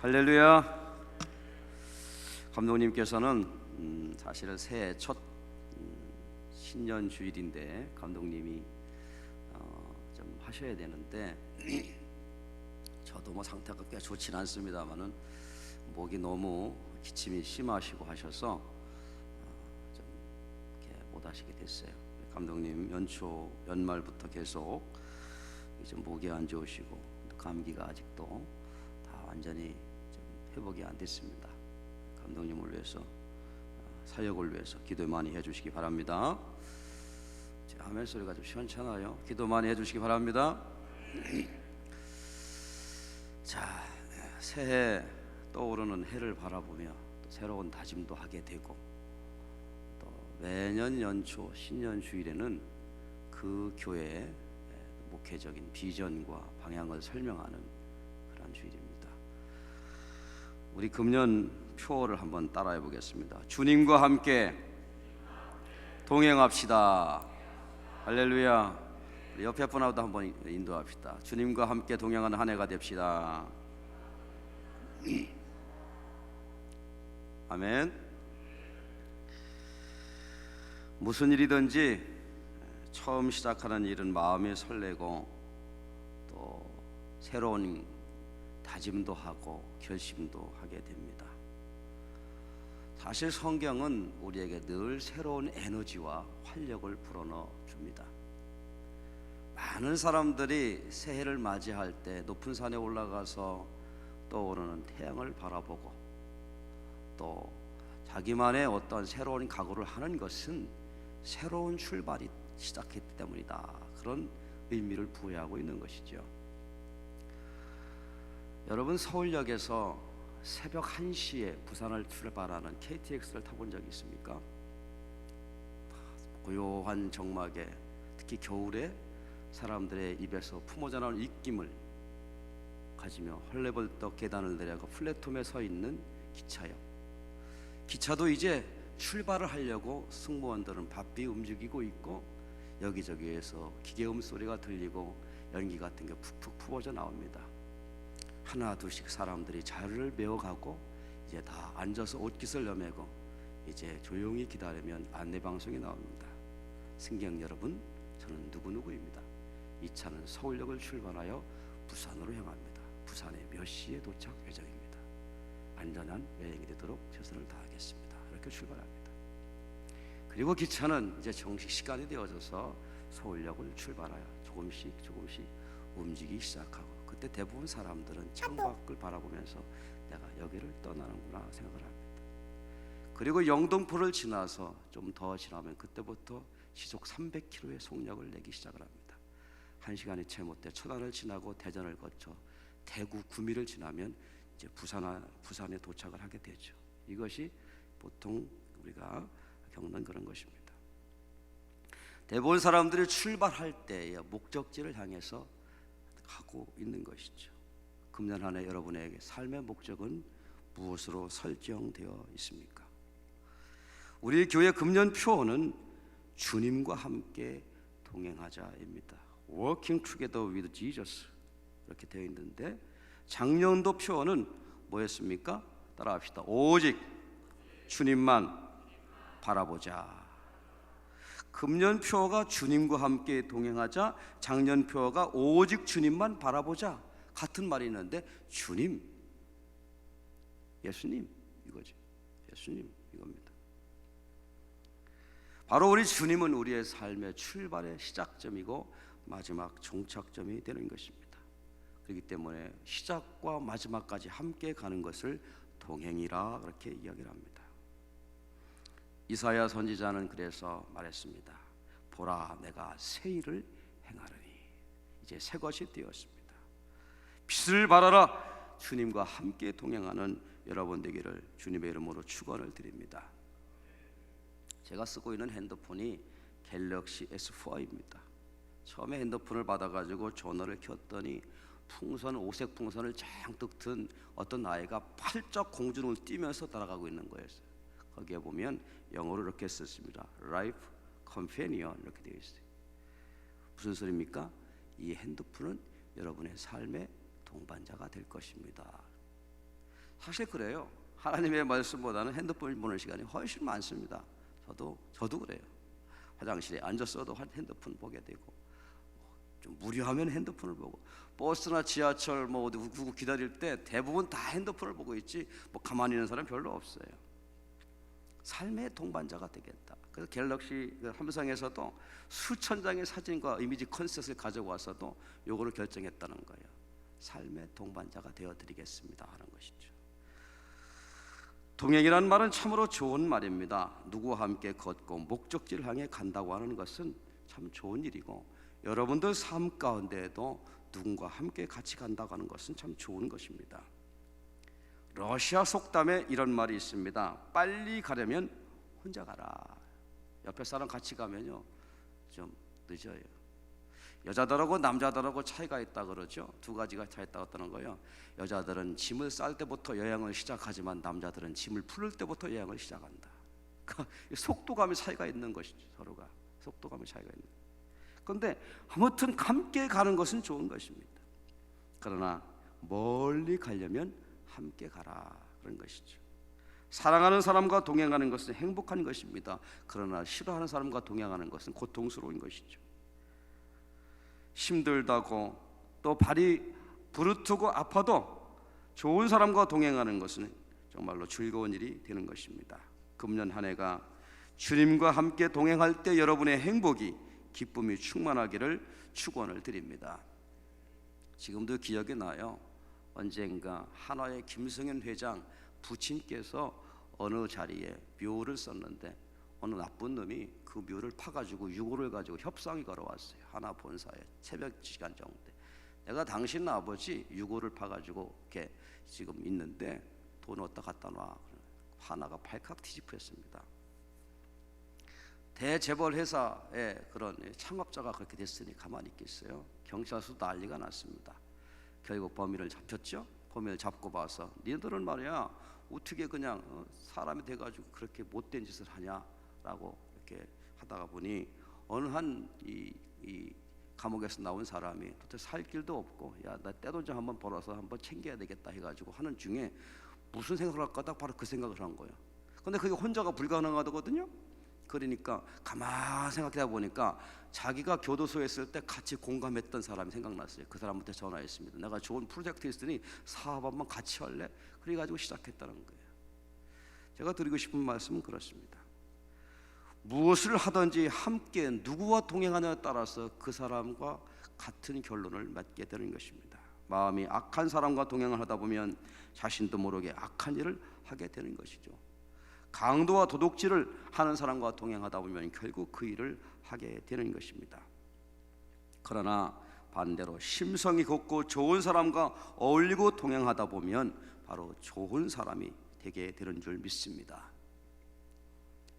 할렐루야. 감독님께서는 사실은 새해 첫 신년 주일인데 감독님이 좀 하셔야 되는데 저도 뭐 상태가 꽤 좋지는 않습니다만은 목이 너무 기침이 심하시고 하셔서 좀 이렇게 못 하시게 됐어요. 감독님 연말부터 계속 좀 목이 안 좋으시고 감기가 아직도 다 완전히 좀 회복이 안 됐습니다. 감독님을 위해서 사역을 위해서 기도 많이 해주시기 바랍니다. 아멘 소리가 좀 시원찮아요. 기도 많이 해주시기 바랍니다. 자, 새해 떠오르는 해를 바라보며 또 새로운 다짐도 하게 되고 또 매년 연초 신년 주일에는 그 교회의 목회적인 비전과 방향을 설명하는 그런 주일입니다. 우리 금년 표어를 한번 따라해 보겠습니다. 주님과 함께 동행합시다. 할렐루야. 옆에 분하고도 한번 인도합시다. 주님과 함께 동행하는 한 해가 됩시다. 아멘. 무슨 일이든지 처음 시작하는 일은 마음이 설레고 또 새로운 다짐도 하고 결심도 하게 됩니다. 사실 성경은 우리에게 늘 새로운 에너지와 활력을 불어넣어 줍니다. 많은 사람들이 새해를 맞이할 때 높은 산에 올라가서 떠오르는 태양을 바라보고 또 자기만의 어떤 새로운 각오를 하는 것은 새로운 출발이 시작했기 때문이다. 그런 의미를 부여하고 있는 것이죠. 여러분, 서울역에서 새벽 1시에 부산을 출발하는 KTX를 타본 적이 있습니까? 고요한 정막에 특히 겨울에 사람들의 입에서 품어져 나오는 입김을 가지며 헐레벌떡 계단을 내려가 플랫폼에 서 있는 기차역. 기차도 이제 출발을 하려고 승무원들은 바삐 움직이고 있고 여기저기에서 기계음 소리가 들리고 연기 같은 게 푹푹 부어져 나옵니다. 하나 둘씩 사람들이 자리를 메워가고 이제 다 앉아서 옷깃을 여매고 이제 조용히 기다리면 안내방송이 나옵니다. 승객 여러분, 저는 누구누구입니다. 이 차는 서울역을 출발하여 부산으로 향합니다. 부산에 몇 시에 도착 예정입니다. 안전한 여행이 되도록 최선을 다하겠습니다. 이렇게 출발합니다. 그리고 기차는 이제 정식 시간이 되어져서 서울역을 출발하여 조금씩 움직이기 시작하고 그때 대부분 사람들은 창밖을 바라보면서 내가 여기를 떠나는구나 생각을 합니다. 그리고 영등포를 지나서 좀 더 지나면 그때부터 시속 300km의 속력을 내기 시작을 합니다. 1시간이 채 못 돼 천안을 지나고 대전을 거쳐 대구 구미를 지나면 이제 부산에 도착을 하게 되죠. 이것이 보통 우리가 겪는 그런 것입니다. 대부분 사람들이 출발할 때의 목적지를 향해서 가고 있는 것이죠. 금년 한 해 여러분에게 삶의 목적은 무엇으로 설정되어 있습니까? 우리 교회 금년 표어는 주님과 함께 동행하자입니다. Working together with Jesus 이렇게 되어 있는데 작년도 표어는 뭐였습니까? 따라합시다. 오직 주님만 바라보자. 금년 표어가 주님과 함께 동행하자, 작년 표어가 오직 주님만 바라보자. 같은 말이 있는데 주님, 예수님 이거지. 예수님 이겁니다. 바로 우리 주님은 우리의 삶의 출발의 시작점이고 마지막 종착점이 되는 것입니다. 그렇기 때문에 시작과 마지막까지 함께 가는 것을 동행이라 그렇게 이야기를 합니다. 이사야 선지자는 그래서 말했습니다. 보라, 내가 새 일을 행하리니. 이제 새 것이 되었습니다. 빛을 발하라. 주님과 함께 동행하는 여러분 되기를 주님의 이름으로 축원을 드립니다. 제가 쓰고 있는 핸드폰이 갤럭시 S4입니다. 처음에 핸드폰을 받아가지고 전원을 켰더니 오색 풍선을 장뜩 든 어떤 아이가 팔쩍 공중을 뛰면서 따라가고 있는 거였어요. 거기에 보면 영어로 이렇게 썼습니다. Life Companion 이렇게 되어 있어요. 무슨 소리입니까? 이 핸드폰은 여러분의 삶의 동반자가 될 것입니다. 사실 그래요. 하나님의 말씀보다는 핸드폰을 보는 시간이 훨씬 많습니다. 저도 그래요. 화장실에 앉았어도 핸드폰 보게 되고, 좀 무료하면 핸드폰을 보고, 버스나 지하철 뭐 어디 누구 기다릴 때 대부분 다 핸드폰을 보고 있지 뭐 가만히 있는 사람 별로 없어요. 삶의 동반자가 되겠다. 그래서 갤럭시 삼성에서도 수천 장의 사진과 이미지 컨셉을 가지고 와서도 요거를 결정했다는 거예요. 삶의 동반자가 되어드리겠습니다 하는 것이죠. 동행이라는 말은 참으로 좋은 말입니다. 누구와 함께 걷고 목적지를 향해 간다고 하는 것은 참 좋은 일이고, 여러분들 삶 가운데에도 누군가 함께 같이 간다고 하는 것은 참 좋은 것입니다. 러시아 속담에 이런 말이 있습니다. 빨리 가려면 혼자 가라. 옆에 사람 같이 가면요 좀 늦어요. 여자들하고 남자들하고 차이가 있다 그러죠. 두 가지가 차이 있다고 하는 거예요. 여자들은 짐을 쌀 때부터 여행을 시작하지만 남자들은 짐을 풀을 때부터 여행을 시작한다. 그러니까 속도감의 차이가 있는 것이죠. 서로가 속도감의 차이가 있는. 그런데 아무튼 함께 가는 것은 좋은 것입니다. 그러나 멀리 가려면 함께 가라 그런 것이죠. 사랑하는 사람과 동행하는 것은 행복한 것입니다. 그러나 싫어하는 사람과 동행하는 것은 고통스러운 것이죠. 힘들다고 또 발이 부르트고 아파도 좋은 사람과 동행하는 것은 정말로 즐거운 일이 되는 것입니다. 금년 한 해가 주님과 함께 동행할 때 여러분의 행복이 기쁨이 충만하기를 축원을 드립니다. 지금도 기억이 나요. 언젠가 한화의 김성현 회장 부친께서 어느 자리에 묘를 썼는데 어느 나쁜 놈이 그 묘를 파가지고 유골을 가지고 협상이 걸어왔어요. 하나 본사에 새벽 시간 정도. 내가 당신 아버지 유골을 파가지고 이렇게 지금 있는데 돈 어디다 갖다 놔. 하나가 발칵 뒤집혔습니다. 대재벌 회사의 그런 창업자가 그렇게 됐으니 가만히 있겠어요? 경찰 수 난리가 났습니다. 결국 범인을 잡혔죠. 범인을 잡고 봐서 니들은 말이야 어떻게 그냥 사람이 돼가지고 그렇게 못된 짓을 하냐라고 이렇게 하다가 보니 어느 한 이 감옥에서 나온 사람이 도대체 살 길도 없고 야 나 떼돈 좀 한번 벌어서 한번 챙겨야 되겠다 해가지고 하는 중에 무슨 생각을 할까 딱 바로 그 생각을 한 거예요. 근데 그게 혼자가 불가능하거든요. 그러니까 가만 생각하다 보니까 자기가 교도소에 있을 때 같이 공감했던 사람이 생각났어요. 그 사람한테 전화했습니다. 내가 좋은 프로젝트 있으니 사업 한번 같이 할래? 그래가지고 시작했다는 거예요. 제가 드리고 싶은 말씀은 그렇습니다. 무엇을 하든지 함께 누구와 동행하느냐에 따라서 그 사람과 같은 결론을 맺게 되는 것입니다. 마음이 악한 사람과 동행을 하다 보면 자신도 모르게 악한 일을 하게 되는 것이죠. 강도와 도둑질을 하는 사람과 동행하다 보면 결국 그 일을 하게 되는 것입니다. 그러나 반대로 심성이 곱고 좋은 사람과 어울리고 동행하다 보면 바로 좋은 사람이 되게 되는 줄 믿습니다.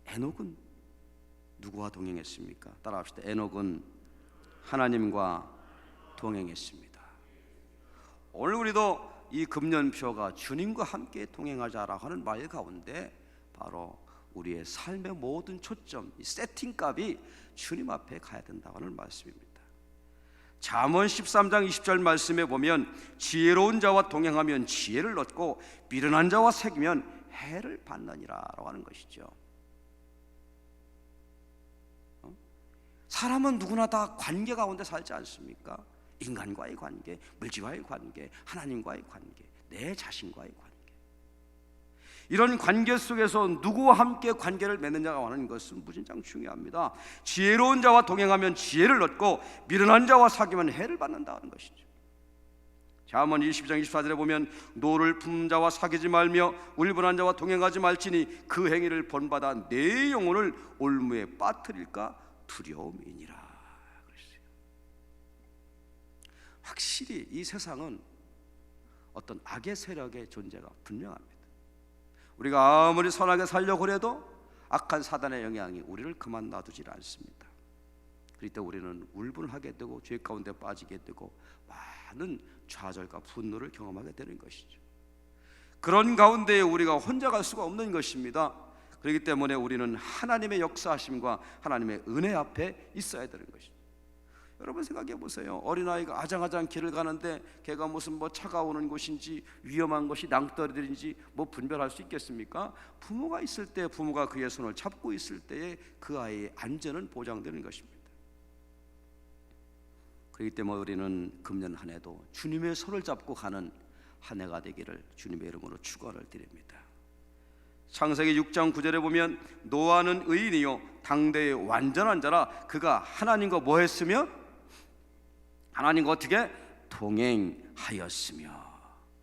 에녹은 누구와 동행했습니까? 따라합시다. 에녹은 하나님과 동행했습니다. 오늘 우리도 이 금년표가 주님과 함께 동행하자라고 하는 말 가운데 바로 우리의 삶의 모든 초점, 이 세팅값이 주님 앞에 가야 된다고 하는 말씀입니다. 잠언 13장 20절 말씀에 보면 지혜로운 자와 동행하면 지혜를 얻고 미련한 자와 사귀면 해를 받느니라라고 하는 것이죠. 사람은 누구나 다 관계 가운데 살지 않습니까? 인간과의 관계, 물질과의 관계, 하나님과의 관계, 내 자신과의 관계. 이런 관계 속에서 누구와 함께 관계를 맺느냐가 하는 것은 무진장 중요합니다. 지혜로운 자와 동행하면 지혜를 얻고 미련한 자와 사귀면 해를 받는다는 것이죠. 잠언 20장 24절에 보면 노를 품는 자와 사귀지 말며 울분한 자와 동행하지 말지니 그 행위를 본받아 내 영혼을 올무에 빠뜨릴까 두려움이니라 그랬어요. 확실히 이 세상은 어떤 악의 세력의 존재가 분명합니다. 우리가 아무리 선하게 살려고 해도 악한 사단의 영향이 우리를 그만 놔두질 않습니다. 그럴 때 우리는 울분하게 되고 죄 가운데 빠지게 되고 많은 좌절과 분노를 경험하게 되는 것이죠. 그런 가운데 우리가 혼자 갈 수가 없는 것입니다. 그렇기 때문에 우리는 하나님의 역사하심과 하나님의 은혜 앞에 있어야 되는 것입니다. 여러분 생각해 보세요. 어린아이가 아장아장 길을 가는데 걔가 무슨 뭐 차가 오는 곳인지 위험한 것이 낭떠러지인지 뭐 분별할 수 있겠습니까? 부모가 있을 때, 부모가 그의 손을 잡고 있을 때에 그 아이의 안전은 보장되는 것입니다. 그렇기 때문에 우리는 금년 한 해도 주님의 손을 잡고 가는 한 해가 되기를 주님의 이름으로 축원을 드립니다. 창세기 6장 9절에 보면 노아는 의인이요 당대의 완전한 자라 그가 하나님과 뭐 했으며? 하나님과 어떻게? 동행하였으며.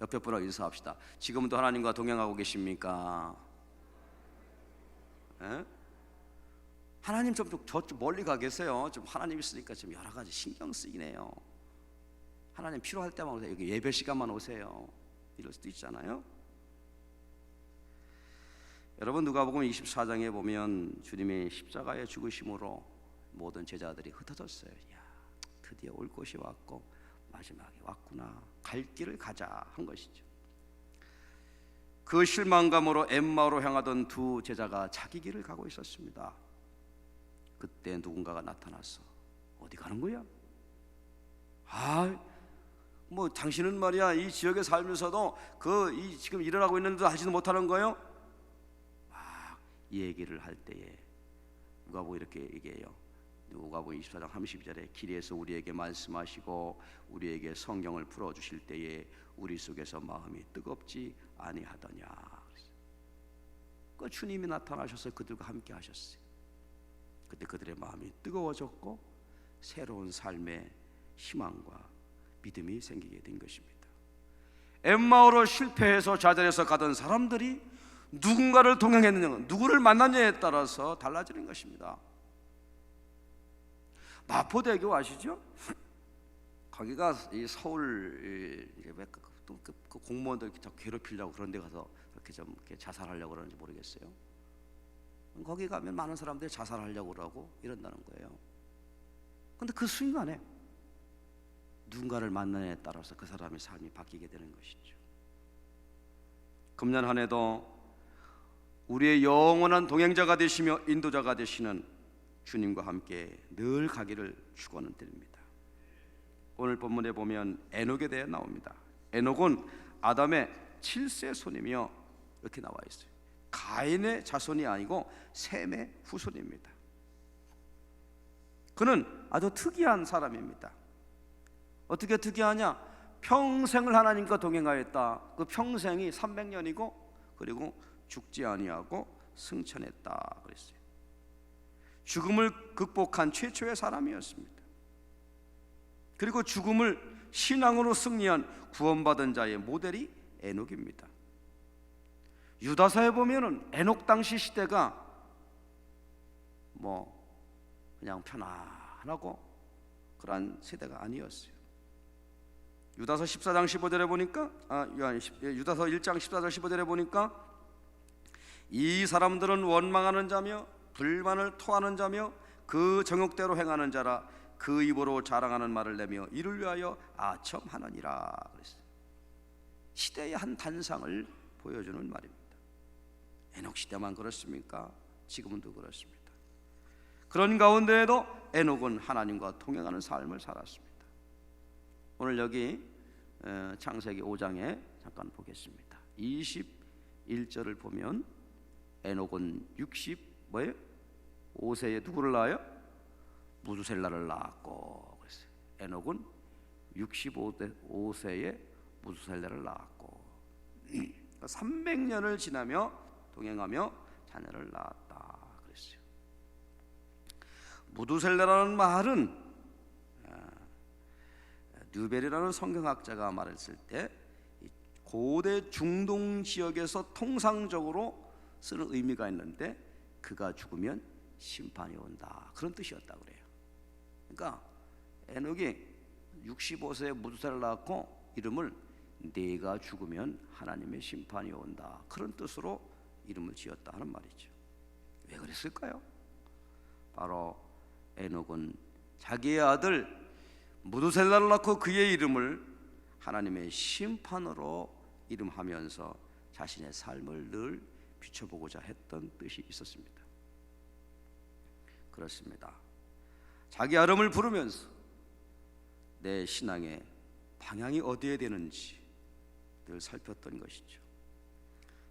옆에 분하고 인사합시다. 지금도 하나님과 동행하고 계십니까? 에? 하나님 좀 저쪽 멀리 가 계세요. 좀 하나님 있으니까 좀 여러 가지 신경 쓰이네요. 하나님 필요할 때만 오세요. 여기 예배 시간만 오세요. 이럴 수도 있잖아요. 여러분 누가복음 24장에 보면 주님의 십자가의 죽으심으로 모든 제자들이 흩어졌어요. 야, 드디어 올 것이 왔고 마지막에 왔구나. 갈 길을 가자 한 것이죠. 그 실망감으로 엠마오로 향하던 두 제자가 자기 길을 가고 있었습니다. 그때 누군가가 나타나서 어디 가는 거야? 뭐 당신은 말이야 이 지역에 살면서도 이 지금 일어나고 있는데도 하지도 못하는 거예요? 막 이 얘기를 할 때에 누가복음 이렇게 얘기해요. 누가복음 24장 32절에 길에서 우리에게 말씀하시고 우리에게 성경을 풀어주실 때에 우리 속에서 마음이 뜨겁지 아니하더냐. 그 주님이 나타나셔서 그들과 함께 하셨어요. 그때 그들의 마음이 뜨거워졌고 새로운 삶의 희망과 믿음이 생기게 된 것입니다. 엠마오로 실패해서 좌절해서 가던 사람들이 누군가를 동행했느냐, 누구를 만났느냐에 따라서 달라지는 것입니다. 마포대교 아시죠? 거기가 이 서울 그 공무원들 이렇게 괴롭히려고 그런 데 가서 이렇게 좀 이렇게 자살하려고 그러는지 모르겠어요. 거기 가면 많은 사람들이 자살하려고 그러고 이런다는 거예요. 그런데 그 순간에 누군가를 만나냐에 따라서 그 사람의 삶이 바뀌게 되는 것이죠. 금년 한 해도 우리의 영원한 동행자가 되시며 인도자가 되시는 주님과 함께 늘 가기를 축원을 드립니다. 오늘 본문에 보면 에녹에 대해 나옵니다. 에녹은 아담의 7세 손이며 이렇게 나와 있어요. 가인의 자손이 아니고 셈의 후손입니다. 그는 아주 특이한 사람입니다. 어떻게 특이하냐? 평생을 하나님과 동행하였다. 그 평생이 300년이고 그리고 죽지 아니하고 승천했다 그랬어요. 죽음을 극복한 최초의 사람이었습니다. 그리고 죽음을 신앙으로 승리한 구원받은 자의 모델이 에녹입니다. 유다서에 보면은 에녹 당시 시대가 뭐 그냥 편안하고 그런 세대가 아니었어요. 유다서 14장 15절에 보니까 유다서 1장 14절 15절에 보니까 이 사람들은 원망하는 자며 불만을 토하는 자며 그 정욕대로 행하는 자라 그 입으로 자랑하는 말을 내며 이를 위하여 아첨하느니라 그랬어요. 시대의 한 단상을 보여주는 말입니다. 에녹 시대만 그렇습니까? 지금도 그렇습니다. 그런 가운데에도 에녹은 하나님과 동행하는 삶을 살았습니다. 오늘 여기 창세기 5장에 잠깐 보겠습니다. 21절을 보면 에녹은 65세에 누구를 낳아요? 무두셀라를 낳았고 그랬어요. 에녹은 65세에 무두셀라를 낳았고 300년을 지나며 동행하며 자녀를 낳았다 그랬어요. 무두셀라라는 말은 뉴벨이라는 성경학자가 말했을 때 고대 중동 지역에서 통상적으로 쓰는 의미가 있는데 그가 죽으면 심판이 온다 그런 뜻이었다 그래요. 그러니까 에녹이 65세에 무두셀라를 낳았고 이름을 네가 죽으면 하나님의 심판이 온다 그런 뜻으로 이름을 지었다 하는 말이죠. 왜 그랬을까요? 바로 에녹은 자기의 아들 무두셀라를 낳고 그의 이름을 하나님의 심판으로 이름하면서 자신의 삶을 늘 비춰보고자 했던 뜻이 있었습니다. 그렇습니다. 자기 아름을 부르면서 내 신앙의 방향이 어디에 되는지 늘 살폈던 것이죠.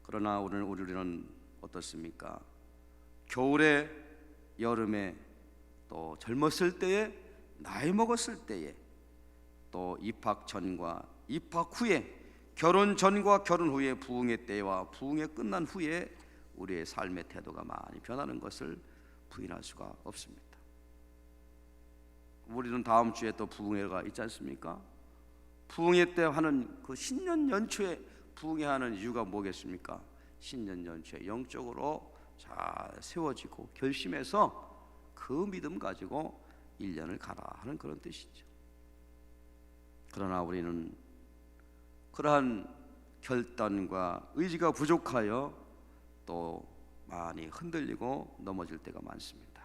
그러나 오늘 우리는 어떻습니까? 겨울에, 여름에, 또 젊었을 때에, 나이 먹었을 때에, 또 입학 전과 입학 후에, 결혼 전과 결혼 후에, 부흥의 때와 부흥의 끝난 후에 우리의 삶의 태도가 많이 변하는 것을 부인할 수가 없습니다. 우리는 다음 주에 또 부흥회가 있지 않습니까? 부흥회 때 하는 그 신년 연초에 부흥회 하는 이유가 뭐겠습니까? 신년 연초에 영적으로 잘 세워지고 결심해서 그 믿음 가지고 1년을 가라 하는 그런 뜻이죠. 그러나 우리는 그러한 결단과 의지가 부족하여 또 많이 흔들리고 넘어질 때가 많습니다.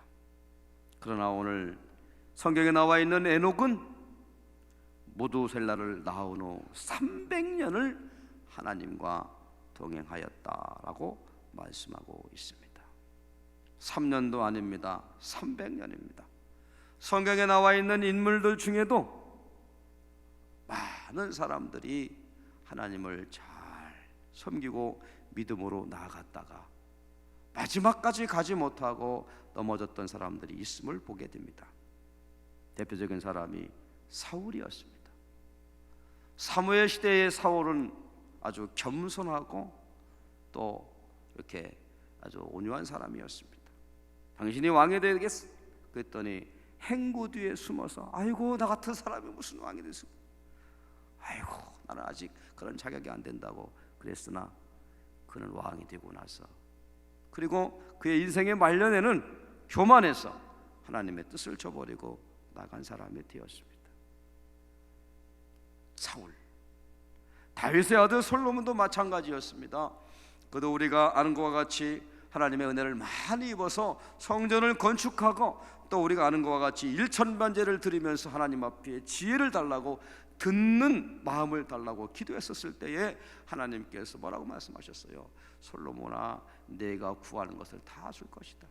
그러나 오늘 성경에 나와 있는 에녹은 모두셀라를 낳은 후 300년을 하나님과 동행하였다라고 말씀하고 있습니다. 3년도 아닙니다. 300년입니다. 성경에 나와 있는 인물들 중에도 많은 사람들이 하나님을 잘 섬기고 믿음으로 나아갔다가 마지막까지 가지 못하고 넘어졌던 사람들이 있음을 보게 됩니다. 대표적인 사람이 사울이었습니다. 사무엘 시대의 사울은 아주 겸손하고 또 이렇게 아주 온유한 사람이었습니다. 당신이 왕이 되겠어? 그랬더니 행구 뒤에 숨어서 아이고 나 같은 사람이 무슨 왕이 됐어? 아이고 나는 아직 그런 자격이 안 된다고 그랬으나 그는 왕이 되고 나서 그리고 그의 인생의 말년에는 교만해서 하나님의 뜻을 저버리고 나간 사람이 되었습니다. 사울, 다윗의 아들 솔로몬도 마찬가지였습니다. 그도 우리가 아는 것과 같이 하나님의 은혜를 많이 입어서 성전을 건축하고 또 우리가 아는 것과 같이 일천반제를 드리면서 하나님 앞에 지혜를 달라고 듣는 마음을 달라고 기도했었을 때에 하나님께서 뭐라고 말씀하셨어요? 솔로몬아, 내가 구하는 것을 다 줄 것이다.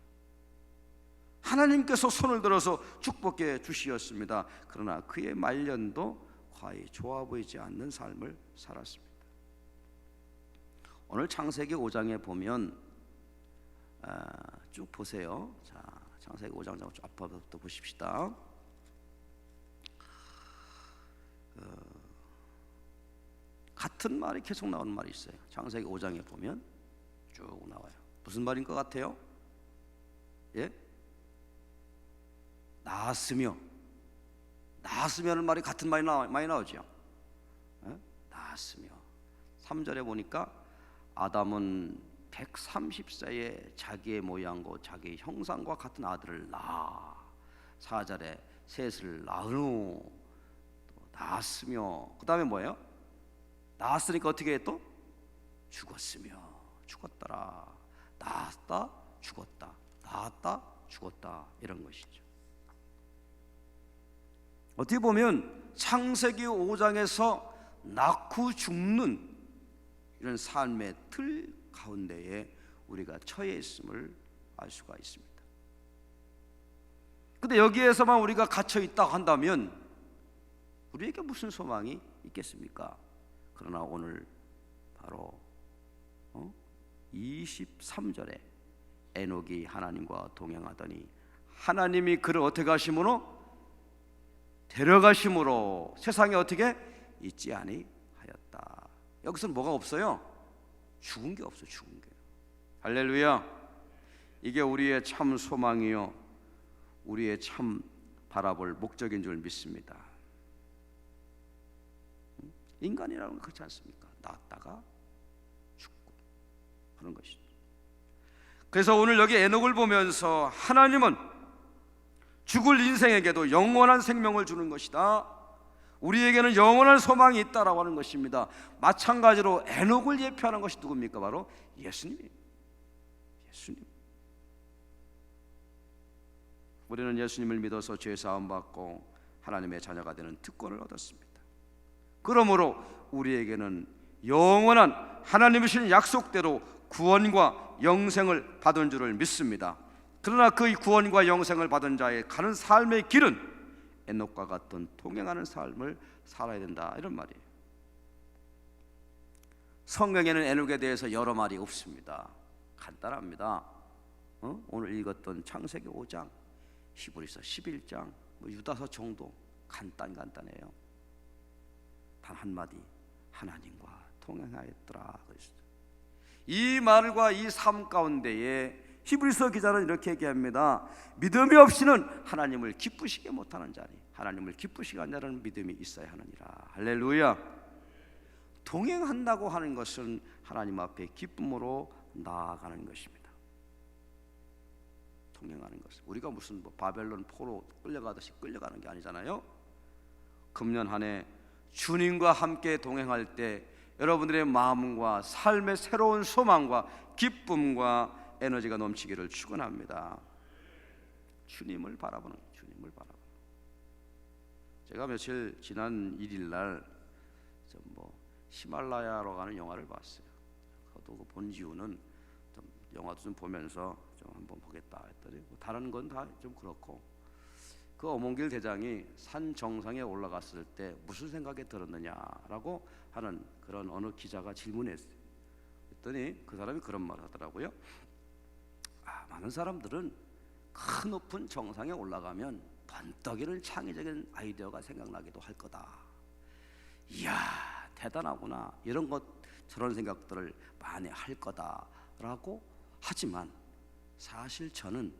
하나님께서 손을 들어서 축복해 주시었습니다. 그러나 그의 말년도 거의 좋아 보이지 않는 삶을 살았습니다. 오늘 창세기 5장에 보면 쭉 보세요. 자, 창세기 5장 앞부터 보십시다. 같은 말이 계속 나오는 말이 있어요. 창세기 5장에 보면 쭉 나와요. 무슨 말인 것 같아요? 예? 나았으며는 말이 같은 말이 많이 나오죠. 예? 나았으며 3절에 보니까 아담은 130세에 자기의 모양과 자기의 형상과 같은 아들을 낳아 4절에 셋을 낳은 후 낳았으며 그 다음에 뭐예요? 낳았으니까 어떻게 해 또? 죽었으며 죽었더라. 낳았다 죽었다 낳았다 죽었다 이런 것이죠. 어떻게 보면 창세기 5장에서 낳고 죽는 이런 삶의 틀 가운데에 우리가 처해 있음을 알 수가 있습니다. 근데 여기에서만 우리가 갇혀 있다고 한다면 우리에게 무슨 소망이 있겠습니까? 그러나 오늘 바로 23절에 에녹이 하나님과 동행하더니 하나님이 그를 어떻게 하심으로? 데려가심으로 세상에 어떻게? 있지 아니하였다. 여기서는 뭐가 없어요? 죽은 게 없어요. 죽은 게. 할렐루야. 이게 우리의 참 소망이요 우리의 참 바라볼 목적인 줄 믿습니다. 인간이라는 건 그렇지 않습니까? 낳았다가 죽고 하는 것이죠. 그래서 오늘 여기 에녹을 보면서 하나님은 죽을 인생에게도 영원한 생명을 주는 것이다. 우리에게는 영원한 소망이 있다라고 하는 것입니다. 마찬가지로 에녹을 예표하는 것이 누굽니까? 바로 예수님이에요. 예수님. 우리는 예수님을 믿어서 죄 사함 받고 하나님의 자녀가 되는 특권을 얻었습니다. 그러므로 우리에게는 영원한 하나님이 주신 약속대로 구원과 영생을 받은 줄을 믿습니다. 그러나 그 구원과 영생을 받은 자의 가는 삶의 길은 에녹과 같은 동행하는 삶을 살아야 된다, 이런 말이에요. 성경에는 에녹에 대해서 여러 말이 없습니다. 간단합니다. 오늘 읽었던 창세기 5장, 히브리서 11장, 유다서 정도 간단해요. 단 한마디, 하나님과 동행하였더라. 이 말과 이 삶 가운데에 히브리서 기자는 이렇게 얘기합니다. 믿음이 없이는 하나님을 기쁘시게 못하는 자니 하나님을 기쁘시게 하는 자는 믿음이 있어야 하느니라. 할렐루야. 동행한다고 하는 것은 하나님 앞에 기쁨으로 나아가는 것입니다. 동행하는 것은 우리가 무슨 바벨론 포로 끌려가듯이 끌려가는 게 아니잖아요. 금년 한 해 주님과 함께 동행할 때 여러분들의 마음과 삶의 새로운 소망과 기쁨과 에너지가 넘치기를 축원합니다. 주님을 바라보는, 주님을 바라보는. 제가 며칠 지난 1일 날 히말라야로 가는 영화를 봤어요. 그것도 본 이유는 영화도 좀 보면서 좀 한번 보겠다 했더니 다른 건 다 좀 그렇고, 그 어몽길 대장이 산 정상에 올라갔을 때 무슨 생각이 들었느냐라고 하는 그런 어느 기자가 질문했어요. 그랬더니 그 사람이 그런 말을 하더라고요. 많은 사람들은 큰 높은 정상에 올라가면 번떡이는 창의적인 아이디어가 생각나기도 할 거다. 이야, 대단하구나, 이런 것 저런 생각들을 많이 할 거다라고 하지만 사실 저는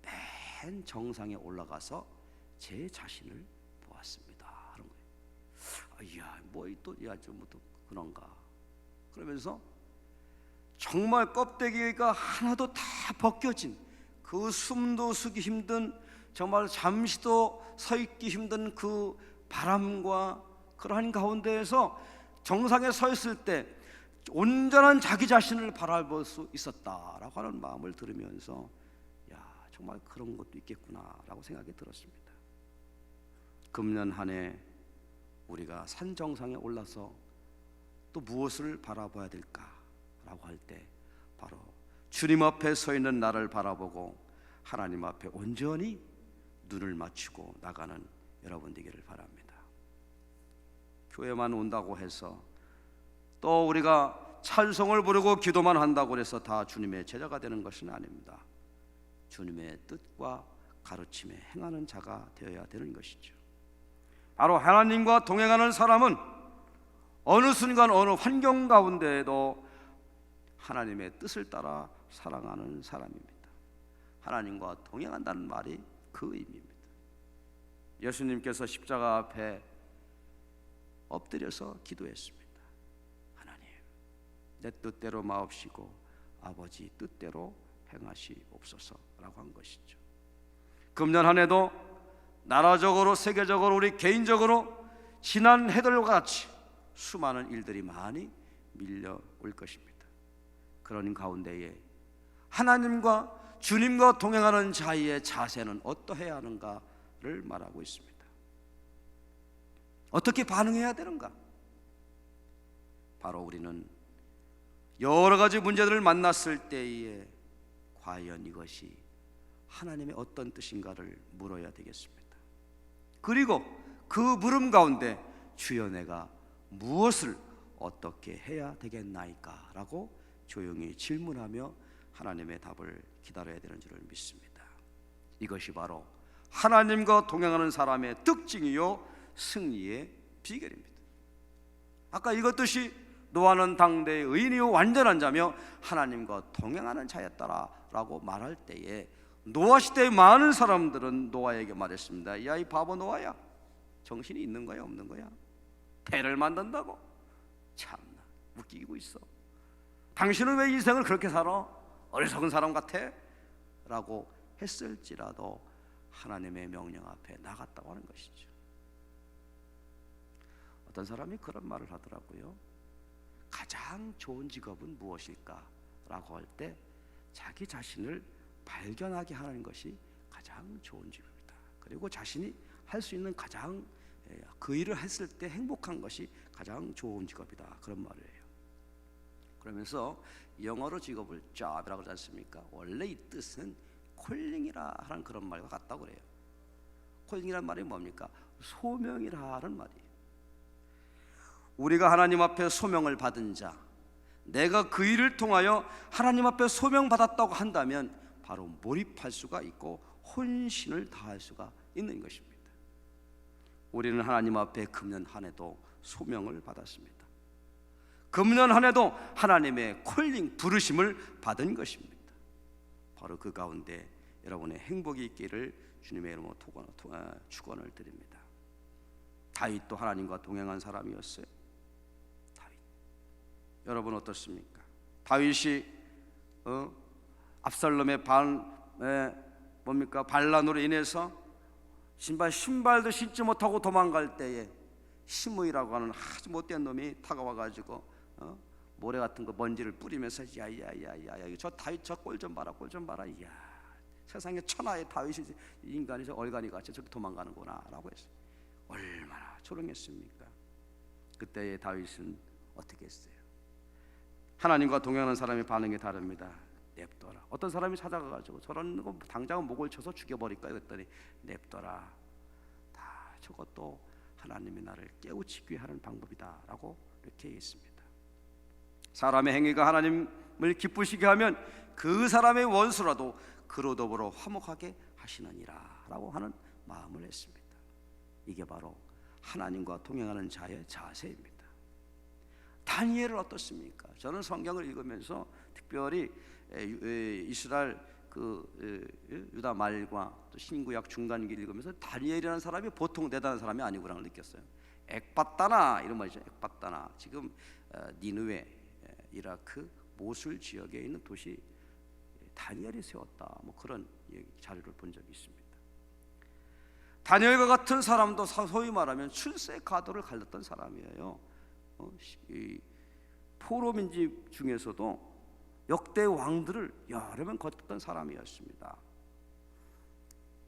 맨 정상에 올라가서 제 자신을 보았습니다 하는 거예요. 이야, 좀 그런가. 그러면서 정말 껍데기가 하나도 다 벗겨진, 그 숨도 쉬기 힘든, 정말 잠시도 서 있기 힘든 그 바람과 그러한 가운데에서 정상에 서 있을 때 온전한 자기 자신을 바라볼 수 있었다라고 하는 마음을 들으면서 정말 그런 것도 있겠구나라고 생각이 들었습니다. 금년 한 해 우리가 산 정상에 올라서 또 무엇을 바라봐야 될까라고 할 때 바로 주님 앞에 서 있는 나를 바라보고 하나님 앞에 온전히 눈을 맞추고 나가는 여러분 되기를 바랍니다. 교회만 온다고 해서 또 우리가 찬송을 부르고 기도만 한다고 해서 다 주님의 제자가 되는 것은 아닙니다. 주님의 뜻과 가르침에 행하는 자가 되어야 되는 것이죠. 바로 하나님과 동행하는 사람은 어느 순간 어느 환경 가운데에도 하나님의 뜻을 따라 살아가는 사람입니다. 하나님과 동행한다는 말이 그 의미입니다. 예수님께서 십자가 앞에 엎드려서 기도했습니다. 하나님, 내 뜻대로 마옵시고 아버지 뜻대로 행하시옵소서라고 한 것이죠. 금년 한 해도 나라적으로 세계적으로 우리 개인적으로 지난 해들과 같이 수많은 일들이 많이 밀려올 것입니다. 그런 가운데에 하나님과 주님과 동행하는 자의 자세는 어떠해야 하는가를 말하고 있습니다. 어떻게 반응해야 되는가? 바로 우리는 여러 가지 문제들을 만났을 때에 과연 이것이 하나님의 어떤 뜻인가를 물어야 되겠습니다. 그리고 그 물음 가운데 주여 내가 무엇을 어떻게 해야 되겠나이까? 라고 조용히 질문하며 하나님의 답을 기다려야 되는 줄을 믿습니다. 이것이 바로 하나님과 동행하는 사람의 특징이요 승리의 비결입니다. 아까 읽었듯이 노아는 당대의 의인이요 완전한 자며 하나님과 동행하는 자였더라 라고 말할 때에 노아 시대의 많은 사람들은 노아에게 말했습니다. 야, 이 바보 노아야, 정신이 있는 거야 없는 거야? 배를 만든다고? 참나 웃기고 있어. 당신은 왜 인생을 그렇게 살아? 어리석은 사람 같아? 라고 했을지라도 하나님의 명령 앞에 나갔다고 하는 것이죠. 어떤 사람이 그런 말을 하더라고요. 가장 좋은 직업은 무엇일까? 라고 할 때 자기 자신을 발견하게 하는 것이 가장 좋은 직업이다. 그리고 자신이 할 수 있는 가장 그 일을 했을 때 행복한 것이 가장 좋은 직업이다. 그런 말이에요. 그러면서 영어로 직업을 job이라고 하지 않습니까? 원래 이 뜻은 콜링이라 하는 그런 말과 같다고 그래요. 콜링이란 말이 뭡니까? 소명이라는 말이에요. 우리가 하나님 앞에 소명을 받은 자, 내가 그 일을 통하여 하나님 앞에 소명받았다고 한다면 바로 몰입할 수가 있고 혼신을 다할 수가 있는 것입니다. 우리는 하나님 앞에 금년 한 해도 소명을 받았습니다. 금년 한 해도 하나님의 콜링, 부르심을 받은 것입니다. 바로 그 가운데 여러분의 행복이 있기를 주님의 이름으로 축원을 드립니다. 다윗도 하나님과 동행한 사람이었어요. 다윗. 여러분 어떻습니까? 다윗이 압살롬의 반란으로 인해서 신발도 신지 못하고 도망갈 때에 시므이라고 하는 아주 못된 놈이 다가와가지고 모래 같은 거 먼지를 뿌리면서 야야야야 저 다윗 저 꼴 좀 봐라 이야 세상에 천하의 다윗이 인간이 저 얼간이 같이 저기 도망가는구나 라고 했어요. 얼마나 조롱했습니까? 그때의 다윗은 어떻게 했어요? 하나님과 동행하는 사람의 반응이 다릅니다. 냅둬라. 어떤 사람이 찾아가가지고 저런 거 당장은 목을 쳐서 죽여버릴까 그랬더니 냅둬라. 다 저것도 하나님이 나를 깨우치기 하는 방법이다 라고 이렇게 했습니다. 사람의 행위가 하나님을 기쁘시게 하면 그 사람의 원수라도 그로 더불어 화목하게 하시느니라 라고 하는 마음을 했습니다. 이게 바로 하나님과 동행하는 자의 자세입니다. 다니엘은 어떻습니까? 저는 성경을 읽으면서 특별히 이스라엘 유다 말과 또 신구약 중간기 읽으면서 다니엘이라는 사람이 보통 대단한 사람이 아니구나 느꼈어요. 엑바따나 이런 말이죠. 엑바따나 지금 니느웨 이라크 모술 지역에 있는 도시 다니엘이 세웠다. 뭐 그런 자료를 본 적이 있습니다. 다니엘과 같은 사람도 소위 말하면 출세 가도를 갈렸던 사람이에요. 이 포로민집 중에서도 역대 왕들을 여러 번 거쳤던 사람이었습니다.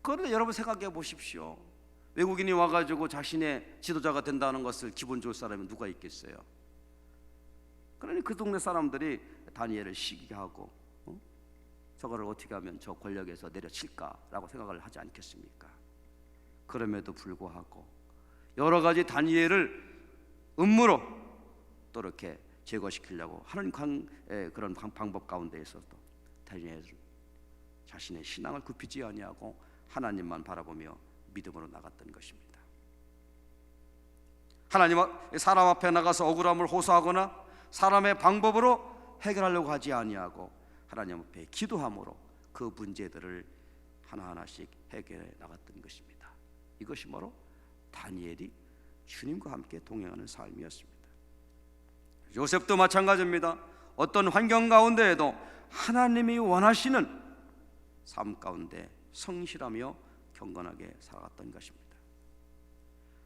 그런데 여러분 생각해 보십시오. 외국인이 와가지고 자신의 지도자가 된다는 것을 기분 좋을 사람이 누가 있겠어요? 그러니 그 동네 사람들이 다니엘을 시기하고 저거를 어떻게 하면 저 권력에서 내려칠까라고 생각을 하지 않겠습니까? 그럼에도 불구하고 여러 가지 다니엘을 음모로 또 이렇게 제거시키려고 하는 그런 방법 가운데에서도 다니엘은 자신의 신앙을 굽히지 아니하고 하나님만 바라보며 믿음으로 나갔던 것입니다. 사람 앞에 나가서 억울함을 호소하거나 사람의 방법으로 해결하려고 하지 아니하고 하나님 앞에 기도함으로 그 문제들을 하나하나씩 해결해 나갔던 것입니다. 이것이 바로 다니엘이 주님과 함께 동행하는 삶이었습니다. 요셉도 마찬가지입니다. 어떤 환경 가운데에도 하나님이 원하시는 삶 가운데 성실하며 경건하게 살아갔던 것입니다.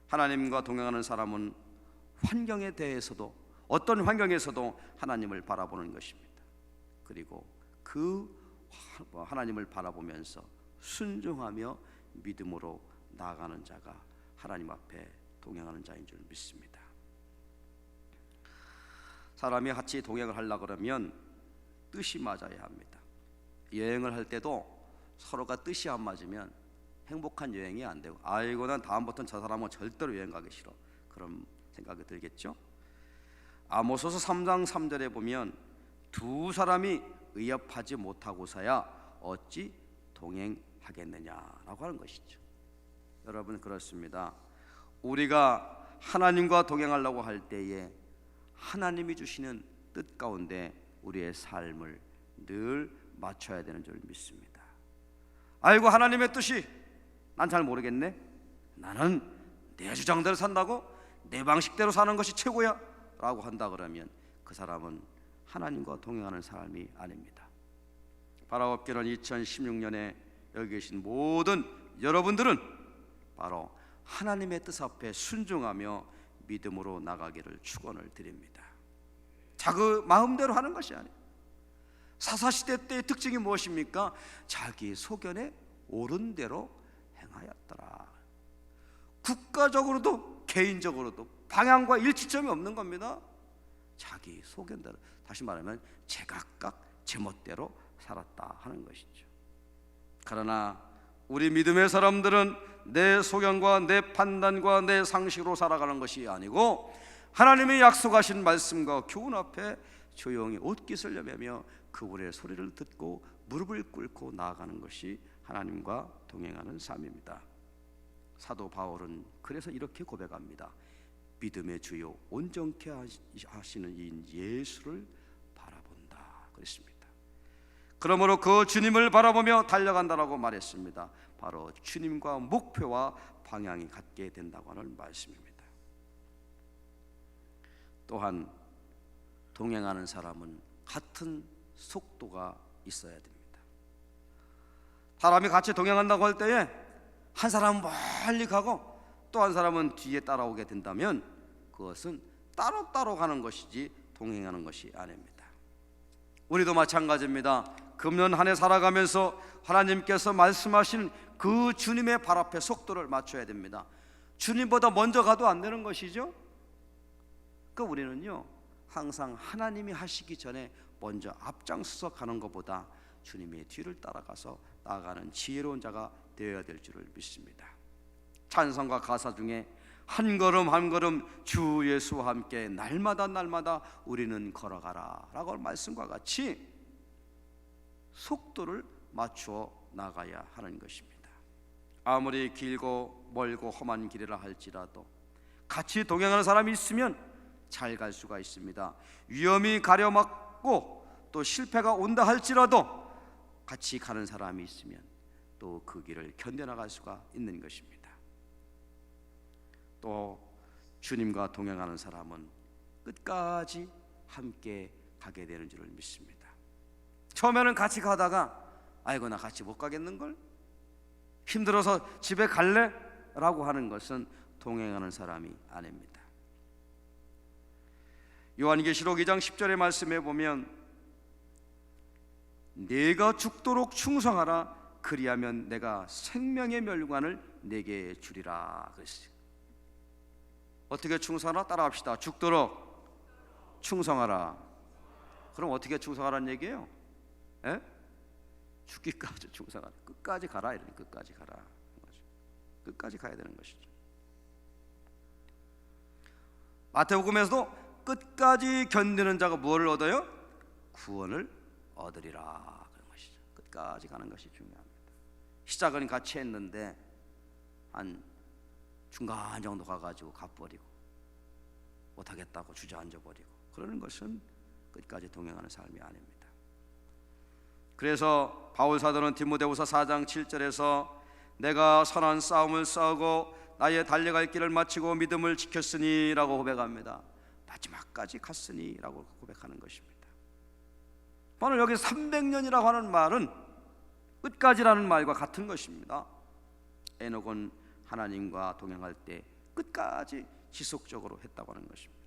하나님과 동행하는 사람은 환경에 대해서도 어떤 환경에서도 하나님을 바라보는 것입니다. 그리고 그 하나님을 바라보면서 순종하며 믿음으로 나아가는 자가 하나님 앞에 동행하는 자인 줄 믿습니다. 사람이 같이 동행을 하려고 그러면 뜻이 맞아야 합니다. 여행을 할 때도 서로가 뜻이 안 맞으면 행복한 여행이 안 되고 아이고 난 다음부터는 저 사람은 절대로 여행 가기 싫어 그런 생각이 들겠죠. 아모스서 3장 3절에 보면 두 사람이 의협하지 못하고서야 어찌 동행하겠느냐라고 하는 것이죠. 여러분 그렇습니다. 우리가 하나님과 동행하려고 할 때에 하나님이 주시는 뜻 가운데 우리의 삶을 늘 맞춰야 되는 줄 믿습니다. 아이고 하나님의 뜻이 난 잘 모르겠네. 나는 내 주장대로 산다고 내 방식대로 사는 것이 최고야 라고 한다 그러면 그 사람은 하나님과 동행하는 삶이 아닙니다. 바라옵기는 2016년에 여기 계신 모든 여러분들은 바로 하나님의 뜻 앞에 순종하며 믿음으로 나가기를 축원을 드립니다. 자기 마음대로 하는 것이 아니에요. 사사시대 때의 특징이 무엇입니까? 자기 소견에 옳은 대로 행하였더라. 국가적으로도 개인적으로도 방향과 일치점이 없는 겁니다. 자기 소견대로, 다시 말하면 제각각 제멋대로 살았다 하는 것이죠. 그러나 우리 믿음의 사람들은 내 소견과 내 판단과 내 상식으로 살아가는 것이 아니고 하나님의 약속하신 말씀과 교훈 앞에 조용히 옷깃을 여매며 그분의 소리를 듣고 무릎을 꿇고 나아가는 것이 하나님과 동행하는 삶입니다. 사도 바울은 그래서 이렇게 고백합니다. 믿음의 주요 온전케 하시는 이인 예수를 바라본다 그랬습니다. 그러므로 그 주님을 바라보며 달려간다라고 말했습니다. 바로 주님과 목표와 방향이 같게 된다고 하는 말씀입니다. 또한 동행하는 사람은 같은 속도가 있어야 됩니다. 사람이 같이 동행한다고 할 때에 한 사람은 멀리 가고 또 한 사람은 뒤에 따라오게 된다면 그것은 따로따로 가는 것이지 동행하는 것이 아닙니다. 우리도 마찬가지입니다. 금년 한 해 살아가면서 하나님께서 말씀하신 그 주님의 발 앞에 속도를 맞춰야 됩니다. 주님보다 먼저 가도 안 되는 것이죠. 그러니까 우리는요 항상 하나님이 하시기 전에 먼저 앞장서서 가는 것보다 주님의 뒤를 따라가서 나아가는 지혜로운 자가 되어야 될 줄을 믿습니다. 찬송가 가사 중에 한 걸음 한 걸음 주 예수와 함께 날마다 날마다 우리는 걸어가라 라고 말씀과 같이 속도를 맞추어 나가야 하는 것입니다. 아무리 길고 멀고 험한 길이라 할지라도 같이 동행하는 사람이 있으면 잘 갈 수가 있습니다. 위험이 가려막고 또 실패가 온다 할지라도 같이 가는 사람이 있으면 또 그 길을 견뎌나갈 수가 있는 것입니다. 또 주님과 동행하는 사람은 끝까지 함께 가게 되는 줄을 믿습니다. 처음에는 같이 가다가 아이고 나 같이 못 가겠는걸? 힘들어서 집에 갈래? 라고 하는 것은 동행하는 사람이 아닙니다. 요한계시록 2장 10절의 말씀에 보면 내가 죽도록 충성하라 그리하면 내가 생명의 멸관을 내게 주리라 그랬어요. 어떻게 충성하라? 따라합시다. 죽도록 충성하라. 그럼 어떻게 충성하라는 얘기예요? 에? 죽기까지 충성하라. 끝까지 가라. 이러니 끝까지 가라. 끝까지 가야 되는 것이죠. 마태복음에서도 끝까지 견디는 자가 무엇을 얻어요? 구원을 얻으리라 그런 것이죠. 끝까지 가는 것이 중요합니다. 시작은 같이 했는데 한 중간 정도 가가지고 가버리고 못하겠다고 주저앉아버리고 그러는 것은 끝까지 동행하는 삶이 아닙니다. 그래서 바울 사도는 디모데후서 4장 7절에서 내가 선한 싸움을 싸우고 나의 달려갈 길을 마치고 믿음을 지켰으니 라고 고백합니다. 마지막까지 갔으니 라고 고백하는 것입니다. 바로 여기 300년이라고 하는 말은 끝까지라는 말과 같은 것입니다. 에녹은 하나님과 동행할 때 끝까지 지속적으로 했다고 하는 것입니다.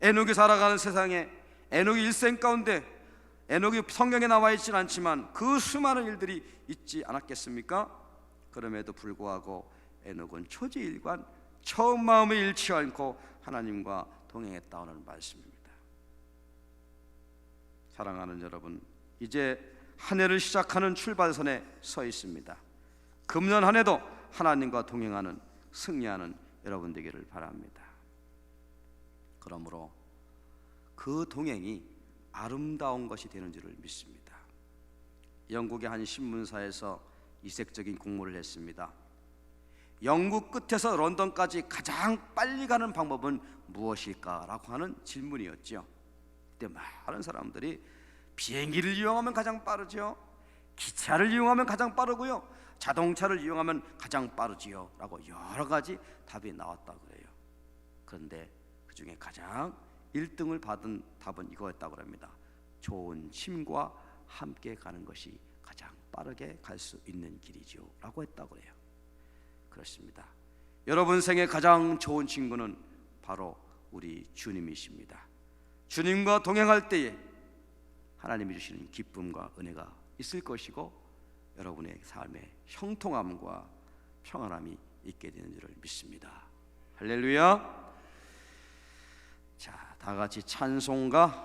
에녹이 살아가는 세상에 에녹의 일생 가운데 에녹이 성경에 나와 있지는 않지만 그 수많은 일들이 있지 않았겠습니까? 그럼에도 불구하고 에녹은 초지일관 처음 마음을 잃지 않고 하나님과 동행했다는 말씀입니다. 사랑하는 여러분, 이제 한 해를 시작하는 출발선에 서 있습니다. 금년 한 해도 하나님과 동행하는 승리하는 여러분 되기를 바랍니다. 그러므로 그 동행이 아름다운 것이 되는 줄을 믿습니다. 영국의 한 신문사에서 이색적인 공모를 했습니다. 영국 끝에서 런던까지 가장 빨리 가는 방법은 무엇일까라고 하는 질문이었죠. 그때 많은 사람들이 비행기를 이용하면 가장 빠르죠, 기차를 이용하면 가장 빠르고요, 자동차를 이용하면 가장 빠르지요 라고 여러 가지 답이 나왔다고 그래요. 그런데 그 중에 가장 1등을 받은 답은 이거였다고 합니다. 좋은 침과 함께 가는 것이 가장 빠르게 갈 수 있는 길이죠 라고 했다고 해요. 그렇습니다. 여러분 생에 가장 좋은 친구는 바로 우리 주님이십니다. 주님과 동행할 때에 하나님이 주시는 기쁨과 은혜가 있을 것이고 여러분의 삶에 형통함과 평안함이 있게 되는 줄을 믿습니다. 할렐루야. 자, 다 같이 찬송가